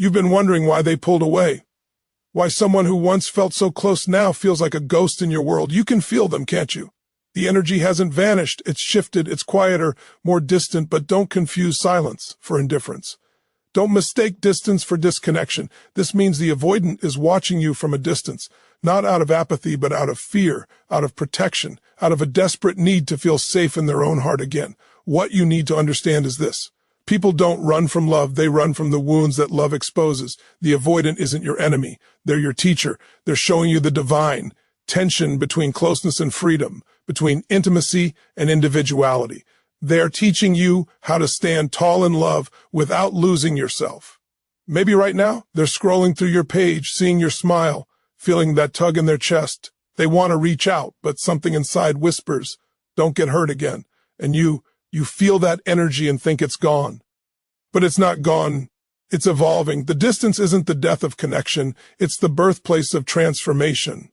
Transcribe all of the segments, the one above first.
You've been wondering why they pulled away. Why someone who once felt so close now feels like a ghost in your world. You can feel them, can't you? The energy hasn't vanished. It's shifted. It's quieter, more distant, but don't confuse silence for indifference. Don't mistake distance for disconnection. This means the avoidant is watching you from a distance, not out of apathy, but out of fear, out of protection, out of a desperate need to feel safe in their own heart again. What you need to understand is this. People don't run from love. They run from the wounds that love exposes. The avoidant isn't your enemy. They're your teacher. They're showing you the divine tension between closeness and freedom, between intimacy and individuality. They're teaching you how to stand tall in love without losing yourself. Maybe right now, they're scrolling through your page, seeing your smile, feeling that tug in their chest. They want to reach out, but something inside whispers, don't get hurt again. And you feel that energy and think it's gone. But it's not gone. It's evolving. The distance isn't the death of connection. It's the birthplace of transformation.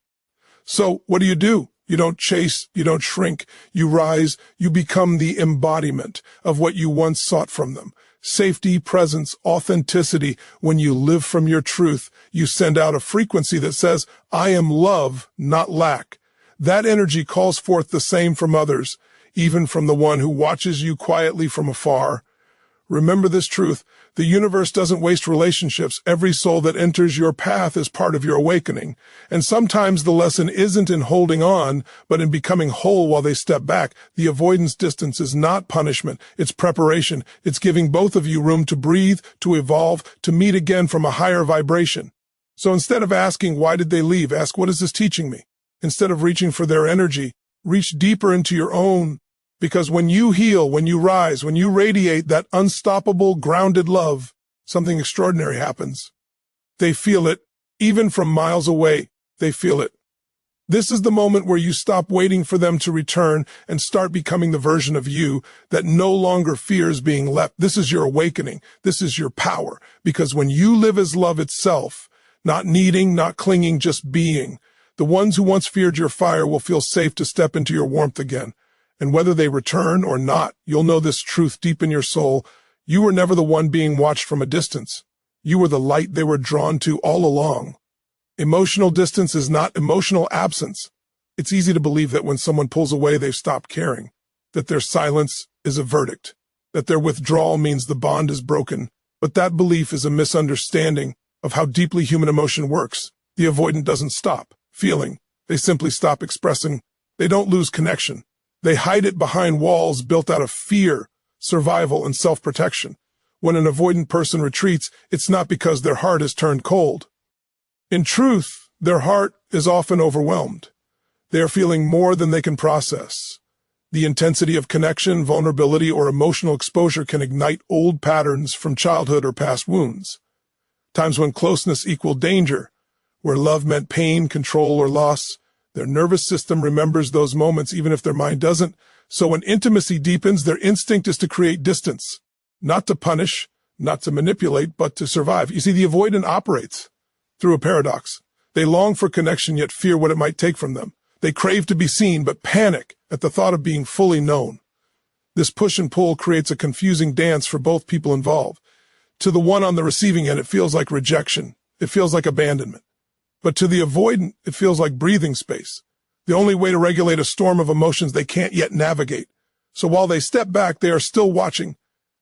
So what do? You don't chase, you don't shrink, you rise, you become the embodiment of what you once sought from them. Safety, presence, authenticity. When you live from your truth, you send out a frequency that says, I am love, not lack. That energy calls forth the same from others, even from the one who watches you quietly from afar. Remember this truth. The universe doesn't waste relationships. Every soul that enters your path is part of your awakening. And sometimes the lesson isn't in holding on, but in becoming whole while they step back. The avoidance distance is not punishment. It's preparation. It's giving both of you room to breathe, to evolve, to meet again from a higher vibration. So instead of asking, why did they leave? Ask, what is this teaching me? Instead of reaching for their energy, reach deeper into your own. Because when you heal, when you rise, when you radiate that unstoppable, grounded love, something extraordinary happens. They feel it. Even from miles away, they feel it. This is the moment where you stop waiting for them to return and start becoming the version of you that no longer fears being left. This is your awakening. This is your power. Because when you live as love itself, not needing, not clinging, just being, the ones who once feared your fire will feel safe to step into your warmth again. And whether they return or not, you'll know this truth deep in your soul. You were never the one being watched from a distance. You were the light they were drawn to all along. Emotional distance is not emotional absence. It's easy to believe that when someone pulls away, they've stopped caring, that their silence is a verdict, that their withdrawal means the bond is broken. But that belief is a misunderstanding of how deeply human emotion works. The avoidant doesn't stop feeling. They simply stop expressing. They don't lose connection. They hide it behind walls built out of fear, survival, and self-protection. When an avoidant person retreats, it's not because their heart has turned cold. In truth, their heart is often overwhelmed. They are feeling more than they can process. The intensity of connection, vulnerability, or emotional exposure can ignite old patterns from childhood or past wounds. Times when closeness equaled danger, where love meant pain, control, or loss. Their nervous system remembers those moments even if their mind doesn't. So when intimacy deepens, their instinct is to create distance, not to punish, not to manipulate, but to survive. You see, the avoidant operates through a paradox. They long for connection yet fear what it might take from them. They crave to be seen but panic at the thought of being fully known. This push and pull creates a confusing dance for both people involved. To the one on the receiving end, it feels like rejection. It feels like abandonment. But to the avoidant, it feels like breathing space, the only way to regulate a storm of emotions they can't yet navigate. So while they step back, they are still watching.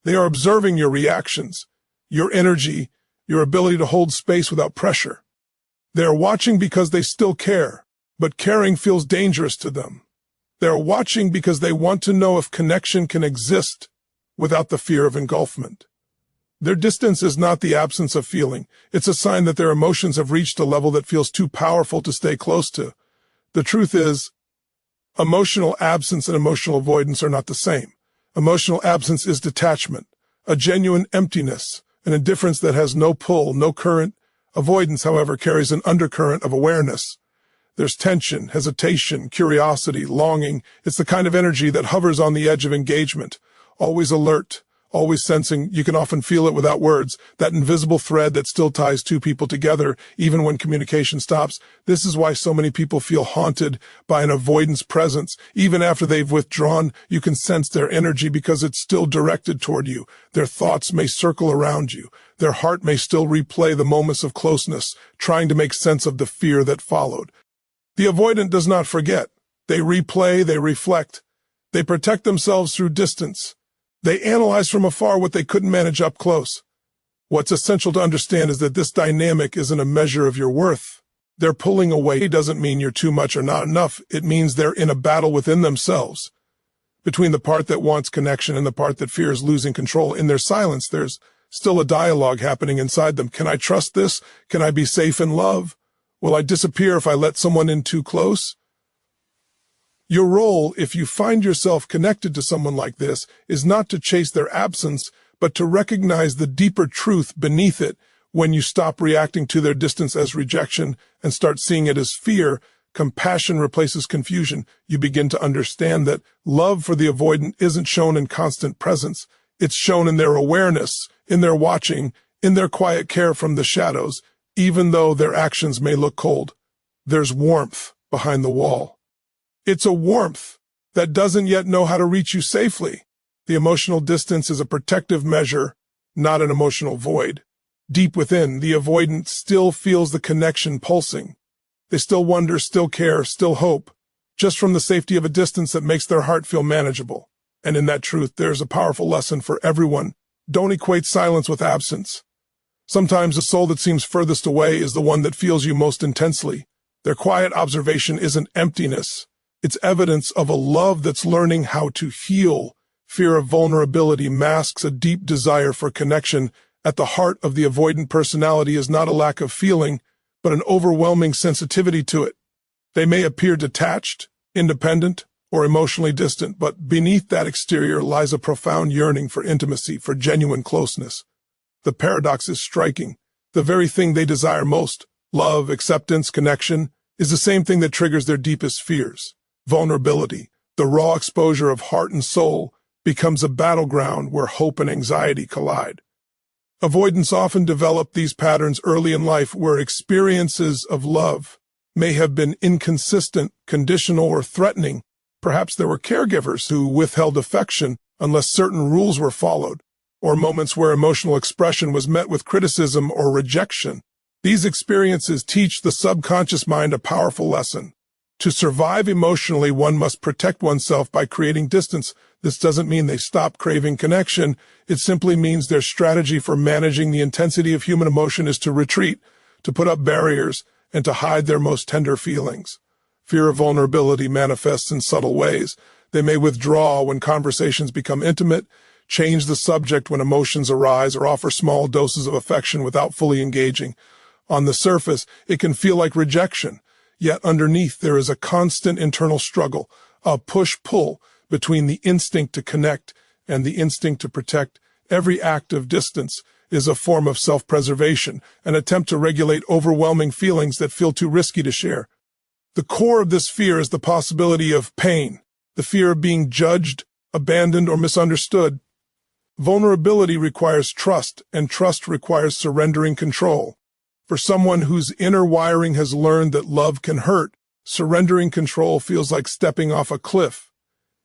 They are observing your reactions, your energy, your ability to hold space without pressure. They are watching because they still care, but caring feels dangerous to them. They are watching because they want to know if connection can exist without the fear of engulfment. Their distance is not the absence of feeling. It's a sign that their emotions have reached a level that feels too powerful to stay close to. The truth is, emotional absence and emotional avoidance are not the same. Emotional absence is detachment, a genuine emptiness, an indifference that has no pull, no current. Avoidance, however, carries an undercurrent of awareness. There's tension, hesitation, curiosity, longing. It's the kind of energy that hovers on the edge of engagement, always alert, always sensing, you can often feel it without words, that invisible thread that still ties two people together, even when communication stops. This is why so many people feel haunted by an avoidance presence. Even after they've withdrawn, you can sense their energy because it's still directed toward you. Their thoughts may circle around you. Their heart may still replay the moments of closeness, trying to make sense of the fear that followed. The avoidant does not forget. They replay, they reflect. They protect themselves through distance. They analyze from afar what they couldn't manage up close. What's essential to understand is that this dynamic isn't a measure of your worth. Their pulling away doesn't mean you're too much or not enough. It means they're in a battle within themselves. Between the part that wants connection and the part that fears losing control, in their silence, there's still a dialogue happening inside them. Can I trust this? Can I be safe in love? Will I disappear if I let someone in too close? Your role, if you find yourself connected to someone like this, is not to chase their absence, but to recognize the deeper truth beneath it. When you stop reacting to their distance as rejection and start seeing it as fear, compassion replaces confusion. You begin to understand that love for the avoidant isn't shown in constant presence. It's shown in their awareness, in their watching, in their quiet care from the shadows. Even though their actions may look cold, there's warmth behind the wall. It's a warmth that doesn't yet know how to reach you safely. The emotional distance is a protective measure, not an emotional void. Deep within, the avoidant still feels the connection pulsing. They still wonder, still care, still hope, just from the safety of a distance that makes their heart feel manageable. And in that truth, there's a powerful lesson for everyone. Don't equate silence with absence. Sometimes the soul that seems furthest away is the one that feels you most intensely. Their quiet observation isn't emptiness. It's evidence of a love that's learning how to heal. Fear of vulnerability masks a deep desire for connection. At the heart of the avoidant personality is not a lack of feeling, but an overwhelming sensitivity to it. They may appear detached, independent, or emotionally distant, but beneath that exterior lies a profound yearning for intimacy, for genuine closeness. The paradox is striking. The very thing they desire most, love, acceptance, connection, is the same thing that triggers their deepest fears. Vulnerability, the raw exposure of heart and soul, becomes a battleground where hope and anxiety collide. Avoidants often develop these patterns early in life, where experiences of love may have been inconsistent, conditional, or threatening. Perhaps there were caregivers who withheld affection unless certain rules were followed, or moments where emotional expression was met with criticism or rejection. These experiences teach the subconscious mind a powerful lesson. To survive emotionally, one must protect oneself by creating distance. This doesn't mean they stop craving connection. It simply means their strategy for managing the intensity of human emotion is to retreat, to put up barriers, and to hide their most tender feelings. Fear of vulnerability manifests in subtle ways. They may withdraw when conversations become intimate, change the subject when emotions arise, or offer small doses of affection without fully engaging. On the surface, it can feel like rejection. Yet underneath there is a constant internal struggle, a push-pull between the instinct to connect and the instinct to protect. Every act of distance is a form of self-preservation, an attempt to regulate overwhelming feelings that feel too risky to share. The core of this fear is the possibility of pain, the fear of being judged, abandoned, or misunderstood. Vulnerability requires trust, and trust requires surrendering control. For someone whose inner wiring has learned that love can hurt, surrendering control feels like stepping off a cliff.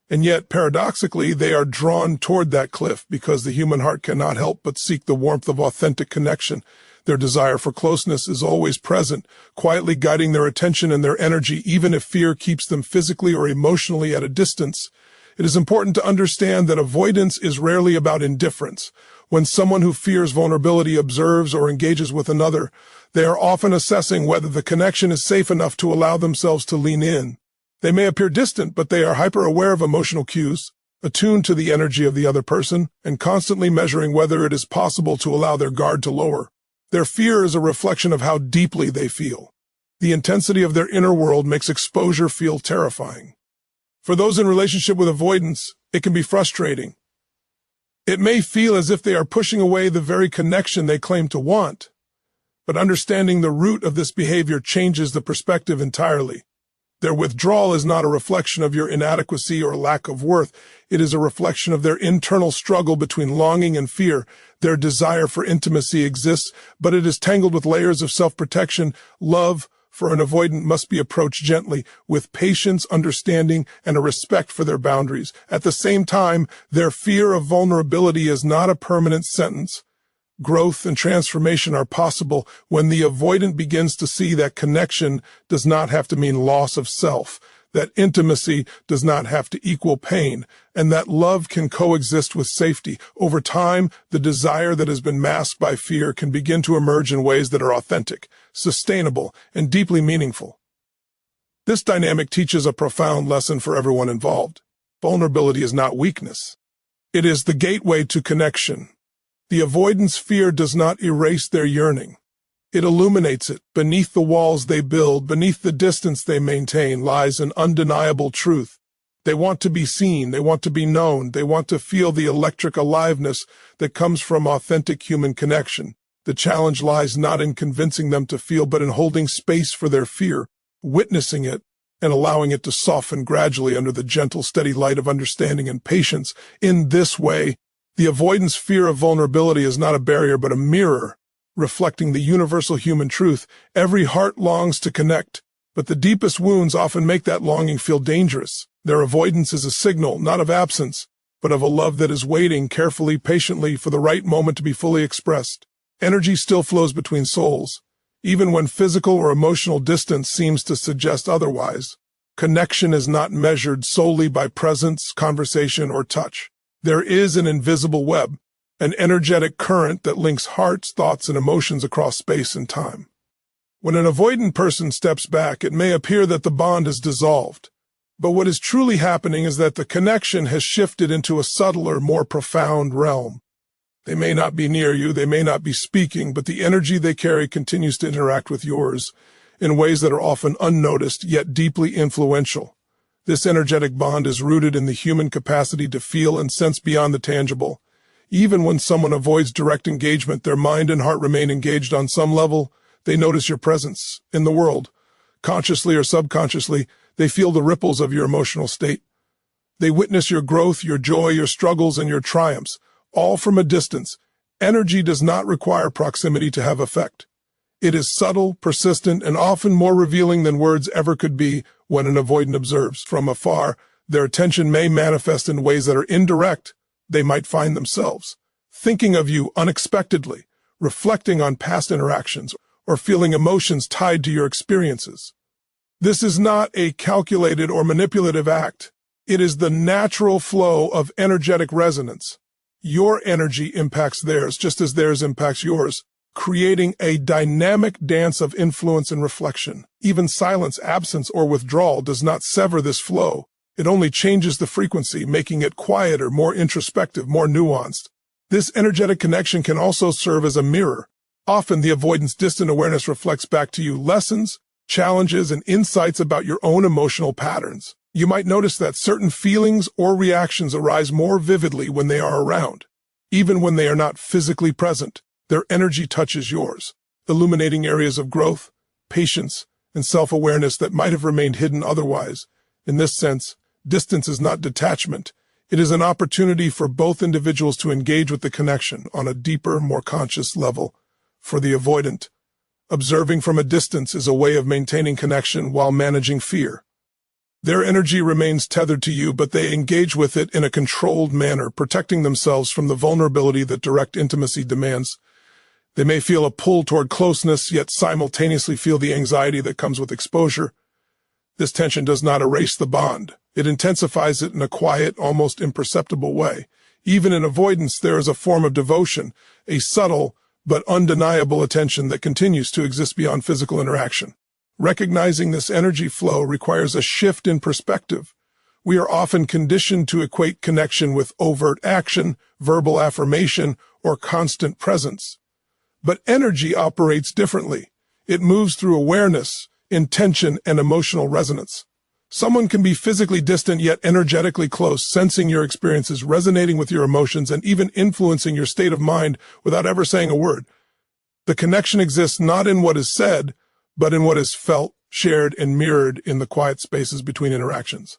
And yet, paradoxically, they are drawn toward that cliff because the human heart cannot help but seek the warmth of authentic connection. Their desire for closeness is always present, quietly guiding their attention and their energy, even if fear keeps them physically or emotionally at a distance. It is important to understand that avoidance is rarely about indifference. When someone who fears vulnerability observes or engages with another, they are often assessing whether the connection is safe enough to allow themselves to lean in. They may appear distant, but they are hyper-aware of emotional cues, attuned to the energy of the other person, and constantly measuring whether it is possible to allow their guard to lower. Their fear is a reflection of how deeply they feel. The intensity of their inner world makes exposure feel terrifying. For those in relationship with avoidance, it can be frustrating. It may feel as if they are pushing away the very connection they claim to want. But understanding the root of this behavior changes the perspective entirely. Their withdrawal is not a reflection of your inadequacy or lack of worth. It is a reflection of their internal struggle between longing and fear. Their desire for intimacy exists, but it is tangled with layers of self-protection. Love for an avoidant must be approached gently, with patience, understanding, and a respect for their boundaries. At the same time, their fear of vulnerability is not a permanent sentence. Growth and transformation are possible when the avoidant begins to see that connection does not have to mean loss of self, that intimacy does not have to equal pain, and that love can coexist with safety. Over time, the desire that has been masked by fear can begin to emerge in ways that are authentic, sustainable, and deeply meaningful. This dynamic teaches a profound lesson for everyone involved. Vulnerability is not weakness. It is the gateway to connection. The avoidant's fear does not erase their yearning. It illuminates it. Beneath the walls they build, beneath the distance they maintain, lies an undeniable truth. They want to be seen, they want to be known, they want to feel the electric aliveness that comes from authentic human connection. The challenge lies not in convincing them to feel, but in holding space for their fear, witnessing it, and allowing it to soften gradually under the gentle, steady light of understanding and patience. In this way, the avoidant's fear of vulnerability is not a barrier but a mirror, reflecting the universal human truth. Every heart longs to connect, but the deepest wounds often make that longing feel dangerous. Their avoidance is a signal, not of absence, but of a love that is waiting carefully, patiently for the right moment to be fully expressed. Energy still flows between souls, even when physical or emotional distance seems to suggest otherwise. Connection is not measured solely by presence, conversation, or touch. There is an invisible web, an energetic current that links hearts, thoughts, and emotions across space and time. When an avoidant person steps back, it may appear that the bond is dissolved. But what is truly happening is that the connection has shifted into a subtler, more profound realm. They may not be near you, they may not be speaking, but the energy they carry continues to interact with yours in ways that are often unnoticed, yet deeply influential. This energetic bond is rooted in the human capacity to feel and sense beyond the tangible. Even when someone avoids direct engagement, their mind and heart remain engaged on some level. They notice your presence in the world. Consciously or subconsciously, they feel the ripples of your emotional state. They witness your growth, your joy, your struggles, and your triumphs, all from a distance. Energy does not require proximity to have effect. It is subtle, persistent, and often more revealing than words ever could be. When an avoidant observes from afar, their attention may manifest in ways that are indirect. They might find themselves thinking of you unexpectedly, reflecting on past interactions, or feeling emotions tied to your experiences. This is not a calculated or manipulative act. It is the natural flow of energetic resonance. Your energy impacts theirs just as theirs impacts yours, creating a dynamic dance of influence and reflection. Even silence, absence, or withdrawal does not sever this flow. It only changes the frequency, making it quieter, more introspective, more nuanced. This energetic connection can also serve as a mirror. Often the avoidant's distant awareness reflects back to you lessons, challenges, and insights about your own emotional patterns. You might notice that certain feelings or reactions arise more vividly when they are around. Even when they are not physically present, their energy touches yours, illuminating areas of growth, patience, and self-awareness that might have remained hidden otherwise. In this sense, distance is not detachment. It is an opportunity for both individuals to engage with the connection on a deeper, more conscious level. For the avoidant, observing from a distance is a way of maintaining connection while managing fear. Their energy remains tethered to you, but they engage with it in a controlled manner, protecting themselves from the vulnerability that direct intimacy demands. They may feel a pull toward closeness, yet simultaneously feel the anxiety that comes with exposure. This tension does not erase the bond. It intensifies it in a quiet, almost imperceptible way. Even in avoidance, there is a form of devotion, a subtle but undeniable attention that continues to exist beyond physical interaction. Recognizing this energy flow requires a shift in perspective. We are often conditioned to equate connection with overt action, verbal affirmation, or constant presence. But energy operates differently. It moves through awareness, intention, and emotional resonance. Someone can be physically distant yet energetically close, sensing your experiences, resonating with your emotions, and even influencing your state of mind without ever saying a word. The connection exists not in what is said, but in what is felt shared and mirrored in the quiet spaces between interactions.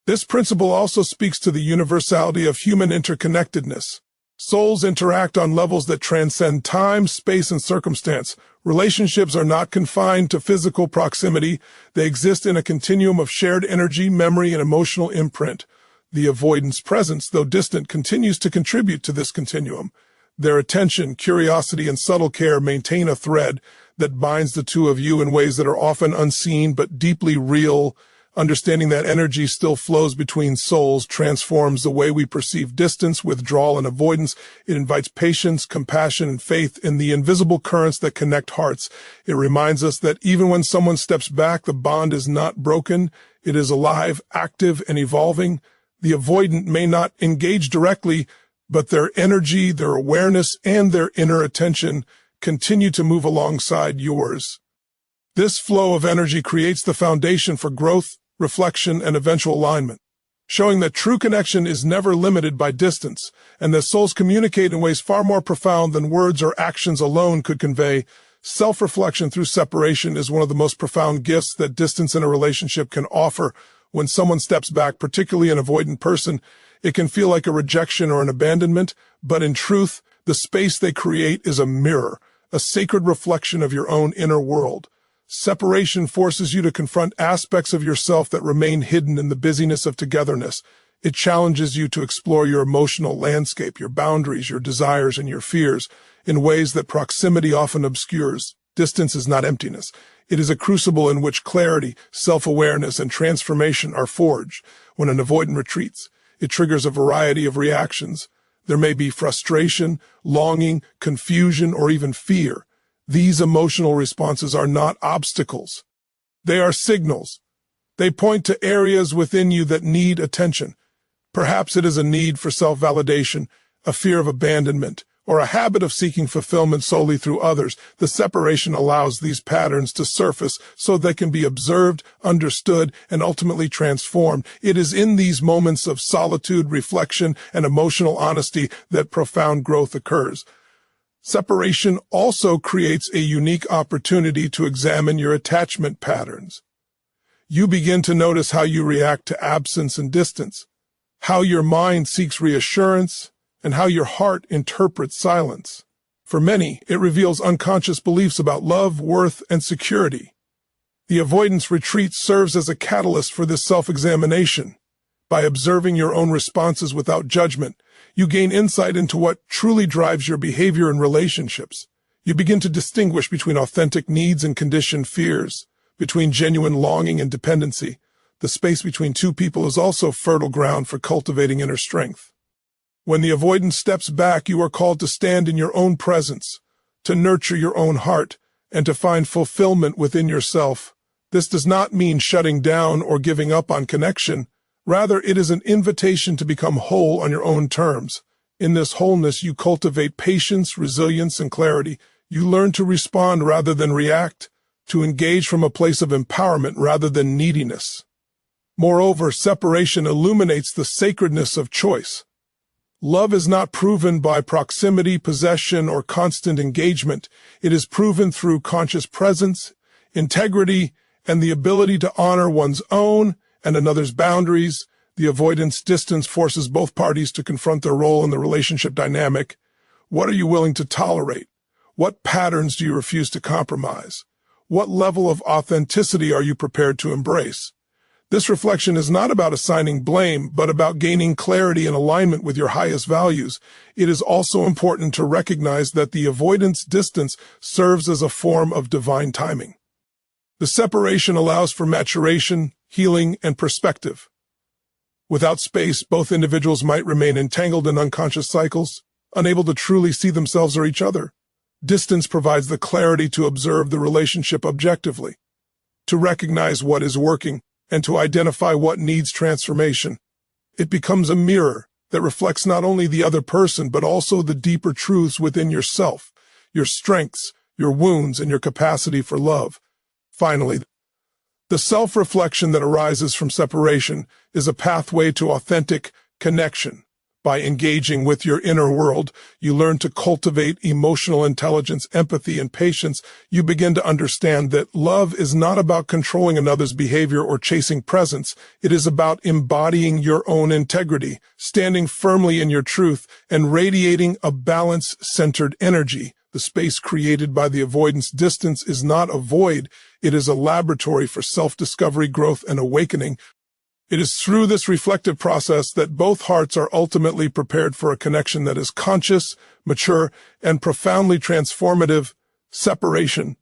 This principle also speaks to the universality of human interconnectedness. Souls interact on levels that transcend time, space, and circumstance. Relationships are not confined to physical proximity. They exist in a continuum of shared energy, memory, and emotional imprint. The avoidant's presence, though distant, continues to contribute to this continuum. Their attention, curiosity, and subtle care maintain a thread that binds the two of you in ways that are often unseen but deeply real. Understanding that energy still flows between souls transforms the way we perceive distance, withdrawal, and avoidance. It invites patience, compassion, and faith in the invisible currents that connect hearts. It reminds us that even when someone steps back, the bond is not broken. It is alive, active, and evolving. The avoidant may not engage directly, but their energy, their awareness, and their inner attention continue to move alongside yours. This flow of energy creates the foundation for growth, reflection, and eventual alignment, showing that true connection is never limited by distance, and that souls communicate in ways far more profound than words or actions alone could convey. Self-reflection through separation is one of the most profound gifts that distance in a relationship can offer. When someone steps back, particularly an avoidant person, it can feel like a rejection or an abandonment, but in truth, the space they create is a mirror, a sacred reflection of your own inner world. Separation forces you to confront aspects of yourself that remain hidden in the busyness of togetherness. It challenges you to explore your emotional landscape, your boundaries, your desires, and your fears in ways that proximity often obscures. Distance is not emptiness. It is a crucible in which clarity, self-awareness, and transformation are forged. When an avoidant retreats, it triggers a variety of reactions. There may be frustration, longing, confusion, or even fear. These emotional responses are not obstacles. They are signals. They point to areas within you that need attention. Perhaps it is a need for self-validation, a fear of abandonment, or a habit of seeking fulfillment solely through others. The separation allows these patterns to surface so they can be observed, understood, and ultimately transformed. It is in these moments of solitude, reflection, and emotional honesty that profound growth occurs. Separation also creates a unique opportunity to examine your attachment patterns. You begin to notice how you react to absence and distance, how your mind seeks reassurance, and how your heart interprets silence. For many, it reveals unconscious beliefs about love, worth, and security. The avoidance retreat serves as a catalyst for this self-examination. By observing your own responses without judgment, you gain insight into what truly drives your behavior in relationships. You begin to distinguish between authentic needs and conditioned fears, between genuine longing and dependency. The space between two people is also fertile ground for cultivating inner strength. When the avoidant steps back, you are called to stand in your own presence, to nurture your own heart, and to find fulfillment within yourself. This does not mean shutting down or giving up on connection. Rather, it is an invitation to become whole on your own terms. In this wholeness, you cultivate patience, resilience, and clarity. You learn to respond rather than react, to engage from a place of empowerment rather than neediness. Moreover, separation illuminates the sacredness of choice. Love is not proven by proximity, possession, or constant engagement. It is proven through conscious presence, integrity, and the ability to honor one's own and another's boundaries. The avoidance distance forces both parties to confront their role in the relationship dynamic. What are you willing to tolerate? What patterns do you refuse to compromise? What level of authenticity are you prepared to embrace? This reflection is not about assigning blame, but about gaining clarity and alignment with your highest values. It is also important to recognize that the avoidance distance serves as a form of divine timing. The separation allows for maturation, healing, and perspective. Without space, both individuals might remain entangled in unconscious cycles, unable to truly see themselves or each other. Distance provides the clarity to observe the relationship objectively, to recognize what is working, and to identify what needs transformation. It becomes a mirror that reflects not only the other person, but also the deeper truths within yourself, your strengths, your wounds, and your capacity for love. Finally, the self-reflection that arises from separation is a pathway to authentic connection. By engaging with your inner world, you learn to cultivate emotional intelligence, empathy, and patience. You begin to understand that love is not about controlling another's behavior or chasing presence. It is about embodying your own integrity, standing firmly in your truth, and radiating a balance-centered energy. The space created by the avoidance distance is not a void. It is a laboratory for self-discovery, growth, and awakening. It is through this reflective process that both hearts are ultimately prepared for a connection that is conscious, mature, and profoundly transformative. Separation,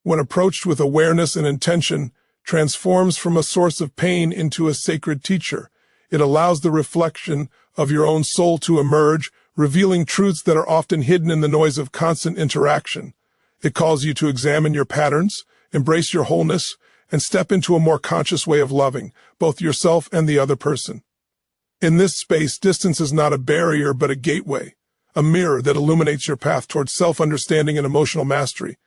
when approached with awareness and intention, transforms from a source of pain into a sacred teacher. It allows the reflection of your own soul to emerge, revealing truths that are often hidden in the noise of constant interaction. It calls you to examine your patterns, embrace your wholeness, and step into a more conscious way of loving, both yourself and the other person. In this space, distance is not a barrier but a gateway, a mirror that illuminates your path towards self-understanding and emotional mastery.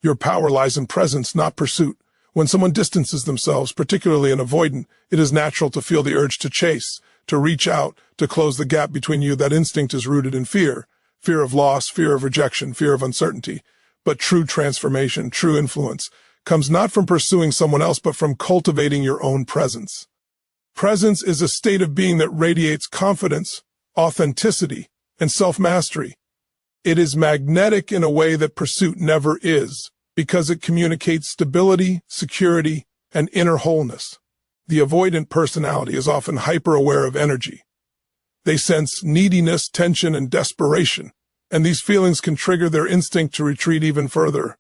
Your power lies in presence, not pursuit. When someone distances themselves, particularly an avoidant, it is natural to feel the urge to chase, to reach out, to close the gap between you. That instinct is rooted in fear of loss, fear of rejection, fear of uncertainty. But true transformation, true influence, comes not from pursuing someone else, but from cultivating your own presence. Presence is a state of being that radiates confidence, authenticity, and self-mastery. It is magnetic in a way that pursuit never is, because it communicates stability, security, and inner wholeness. The avoidant personality is often hyper-aware of energy. They sense neediness, tension, and desperation, and these feelings can trigger their instinct to retreat even further.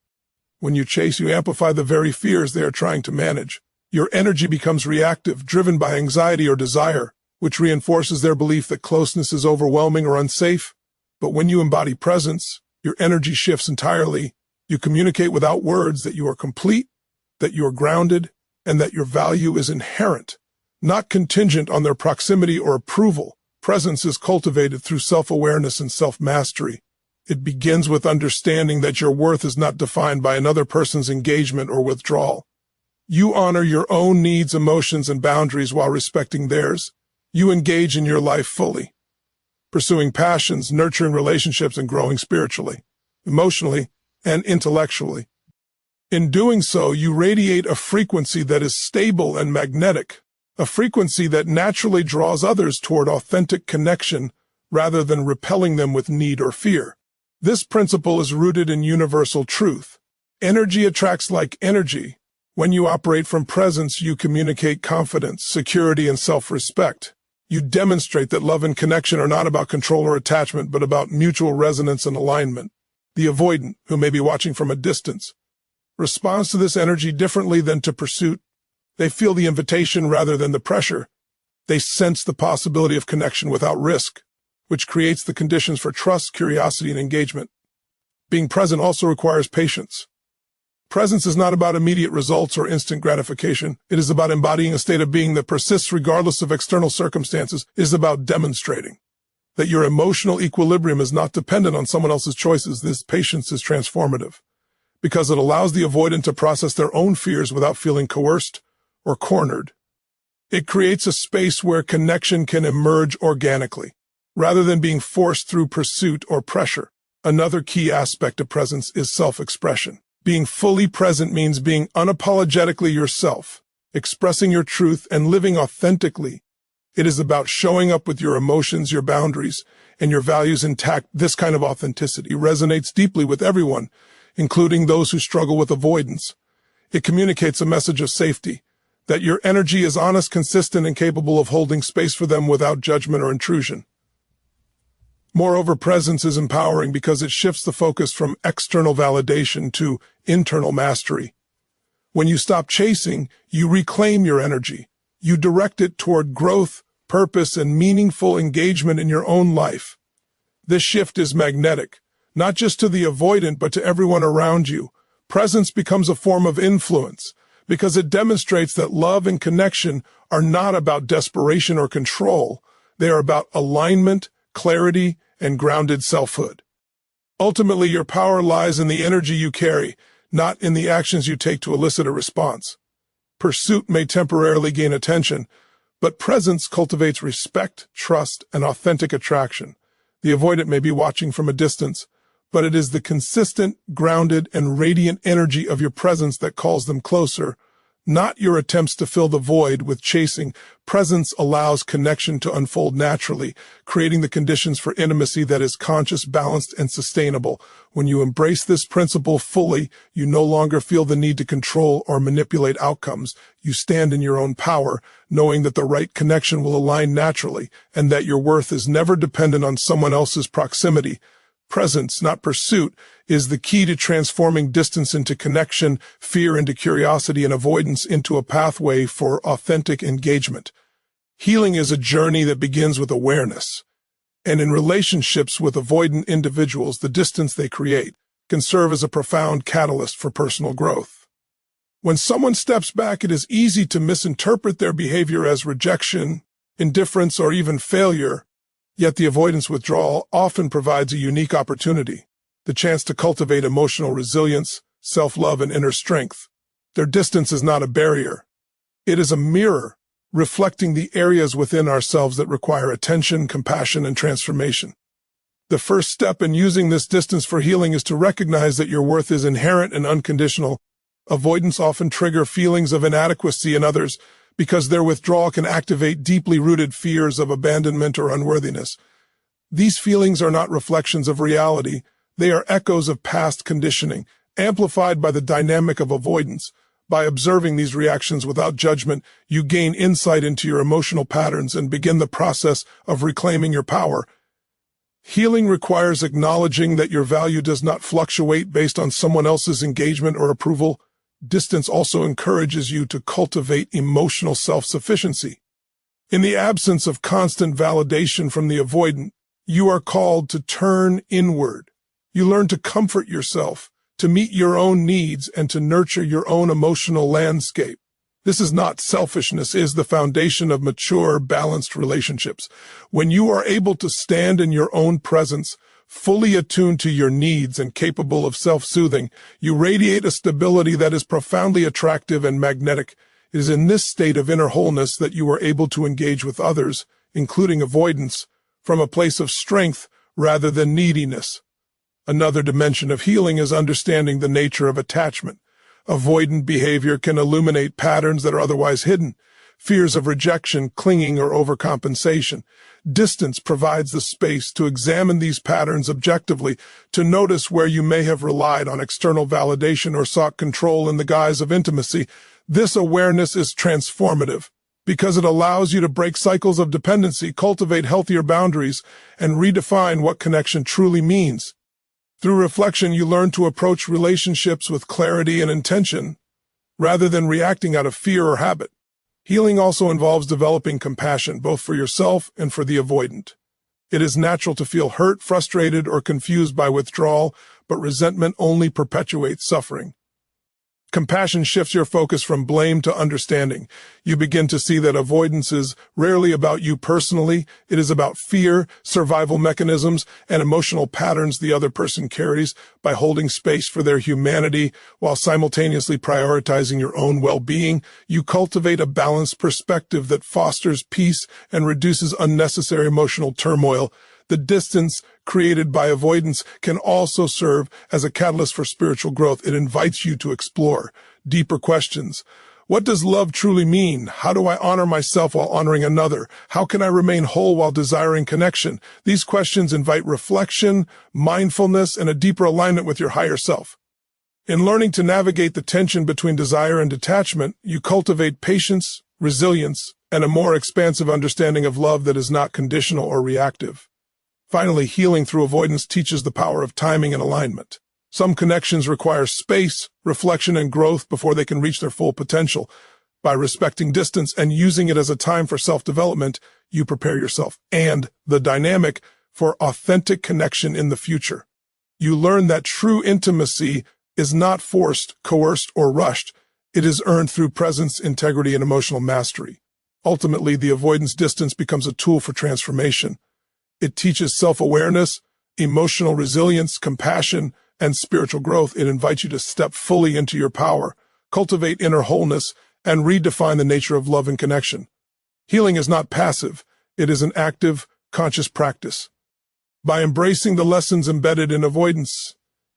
When you chase, you amplify the very fears they are trying to manage. Your energy becomes reactive, driven by anxiety or desire, which reinforces their belief that closeness is overwhelming or unsafe. But when you embody presence, your energy shifts entirely. You communicate without words that you are complete, that you are grounded, and that your value is inherent, not contingent on their proximity or approval. Presence is cultivated through self-awareness and self-mastery. It begins with understanding that your worth is not defined by another person's engagement or withdrawal. You honor your own needs, emotions, and boundaries while respecting theirs. You engage in your life fully, pursuing passions, nurturing relationships, and growing spiritually, emotionally, and intellectually. In doing so, you radiate a frequency that is stable and magnetic, a frequency that naturally draws others toward authentic connection rather than repelling them with need or fear. This principle is rooted in universal truth. Energy attracts like energy. When you operate from presence, you communicate confidence, security, and self-respect. You demonstrate that love and connection are not about control or attachment, but about mutual resonance and alignment. The avoidant, who may be watching from a distance, responds to this energy differently than to pursuit. They feel the invitation rather than the pressure. They sense the possibility of connection without risk, which creates the conditions for trust, curiosity, and engagement. Being present also requires patience. Presence is not about immediate results or instant gratification. It is about embodying a state of being that persists regardless of external circumstances. It is about demonstrating that your emotional equilibrium is not dependent on someone else's choices. This patience is transformative because it allows the avoidant to process their own fears without feeling coerced or cornered. It creates a space where connection can emerge organically, rather than being forced through pursuit or pressure. Another key aspect of presence is self-expression. Being fully present means being unapologetically yourself, expressing your truth, and living authentically. It is about showing up with your emotions, your boundaries, and your values intact. This kind of authenticity resonates deeply with everyone, including those who struggle with avoidance. It communicates a message of safety, that your energy is honest, consistent, and capable of holding space for them without judgment or intrusion. Moreover, presence is empowering because it shifts the focus from external validation to internal mastery. When you stop chasing, you reclaim your energy. You direct it toward growth, purpose, and meaningful engagement in your own life. This shift is magnetic, not just to the avoidant, but to everyone around you. Presence becomes a form of influence because it demonstrates that love and connection are not about desperation or control. They are about alignment, clarity, and grounded selfhood. Ultimately, your power lies in the energy you carry, not in the actions you take to elicit a response. Pursuit may temporarily gain attention, But presence cultivates respect, trust, and authentic attraction. The avoidant may be watching from a distance, but it is the consistent, grounded, and radiant energy of your presence that calls them closer, not your attempts to fill the void with chasing. Presence allows connection to unfold naturally, creating the conditions for intimacy that is conscious, balanced, and sustainable. When you embrace this principle fully, you no longer feel the need to control or manipulate outcomes. You stand in your own power, knowing that the right connection will align naturally, and that your worth is never dependent on someone else's proximity. Presence, not pursuit, is the key to transforming distance into connection, fear into curiosity, and avoidance into a pathway for authentic engagement. Healing is a journey that begins with awareness. And in relationships with avoidant individuals, the distance they create can serve as a profound catalyst for personal growth. When someone steps back, it is easy to misinterpret their behavior as rejection, indifference, or even failure. Yet the avoidance withdrawal often provides a unique opportunity, the chance to cultivate emotional resilience, self-love, and inner strength. Their distance is not a barrier. It is a mirror, reflecting the areas within ourselves that require attention, compassion, and transformation. The first step in using this distance for healing is to recognize that your worth is inherent and unconditional. Avoidants often trigger feelings of inadequacy in others, because their withdrawal can activate deeply rooted fears of abandonment or unworthiness. These feelings are not reflections of reality. They are echoes of past conditioning, amplified by the dynamic of avoidance. By observing these reactions without judgment, you gain insight into your emotional patterns and begin the process of reclaiming your power. Healing requires acknowledging that your value does not fluctuate based on someone else's engagement or approval. Distance also encourages you to cultivate emotional self-sufficiency. In the absence of constant validation from the avoidant, you are called to turn inward. You learn to comfort yourself, to meet your own needs, and to nurture your own emotional landscape. This is not selfishness, it is the foundation of mature, balanced relationships. When you are able to stand in your own presence, fully attuned to your needs and capable of self-soothing, you radiate a stability that is profoundly attractive and magnetic. It is in this state of inner wholeness that you are able to engage with others, including avoidance, from a place of strength rather than neediness. Another dimension of healing is understanding the nature of attachment. Avoidant behavior can illuminate patterns that are otherwise hidden. Fears of rejection, clinging, or overcompensation. Distance provides the space to examine these patterns objectively, to notice where you may have relied on external validation or sought control in the guise of intimacy. This awareness is transformative, because it allows you to break cycles of dependency, cultivate healthier boundaries, and redefine what connection truly means. Through reflection, you learn to approach relationships with clarity and intention, rather than reacting out of fear or habit. Healing also involves developing compassion, both for yourself and for the avoidant. It is natural to feel hurt, frustrated, or confused by withdrawal, but resentment only perpetuates suffering. Compassion shifts your focus from blame to understanding. You begin to see that avoidance is rarely about you personally. It is about fear, survival mechanisms, and emotional patterns the other person carries. By holding space for their humanity while simultaneously prioritizing your own well-being, you cultivate a balanced perspective that fosters peace and reduces unnecessary emotional turmoil. The distance created by avoidance can also serve as a catalyst for spiritual growth. It invites you to explore deeper questions. What does love truly mean? How do I honor myself while honoring another? How can I remain whole while desiring connection? These questions invite reflection, mindfulness, and a deeper alignment with your higher self. In learning to navigate the tension between desire and detachment, you cultivate patience, resilience, and a more expansive understanding of love that is not conditional or reactive. Finally, healing through avoidance teaches the power of timing and alignment. Some connections require space, reflection, and growth before they can reach their full potential. By respecting distance and using it as a time for self-development, you prepare yourself and the dynamic for authentic connection in the future. You learn that true intimacy is not forced, coerced, or rushed. It is earned through presence, integrity, and emotional mastery. Ultimately, the avoidance distance becomes a tool for transformation. It teaches self-awareness, emotional resilience, compassion, and spiritual growth. It invites you to step fully into your power, cultivate inner wholeness, and redefine the nature of love and connection. Healing is not passive. It is an active, conscious practice. By embracing the lessons embedded in avoidance,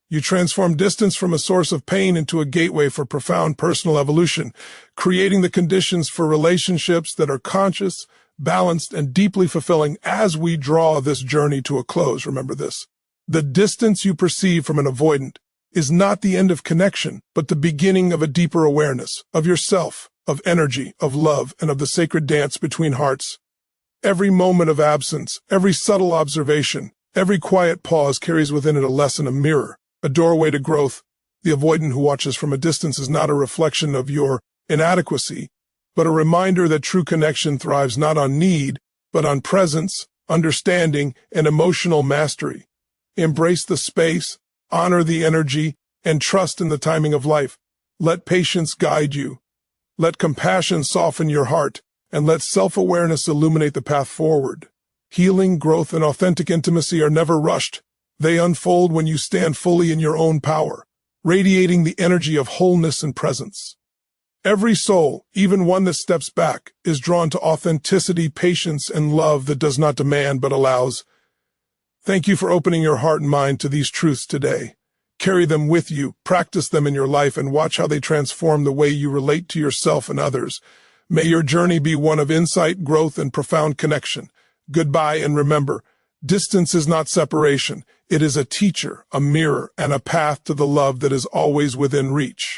you transform distance from a source of pain into a gateway for profound personal evolution, creating the conditions for relationships that are conscious, balanced, and deeply fulfilling. As we draw this journey to a close, remember this: the distance you perceive from an avoidant is not the end of connection, but the beginning of a deeper awareness of yourself, of energy, of love, and of the sacred dance between hearts. Every moment of absence, every subtle observation, every quiet pause carries within it a lesson, a mirror, a doorway to growth. The avoidant who watches from a distance is not a reflection of your inadequacy, but a reminder that true connection thrives not on need, but on presence, understanding, and emotional mastery. Embrace the space, honor the energy, and trust in the timing of life. Let patience guide you. Let compassion soften your heart, and let self-awareness illuminate the path forward. Healing, growth, and authentic intimacy are never rushed. They unfold when you stand fully in your own power, radiating the energy of wholeness and presence. Every soul, even one that steps back, is drawn to authenticity, patience, and love that does not demand but allows. Thank you for opening your heart and mind to these truths today. Carry them with you, practice them in your life, and watch how they transform the way you relate to yourself and others. May your journey be one of insight, growth, and profound connection. Goodbye, and remember, distance is not separation. It is a teacher, a mirror, and a path to the love that is always within reach.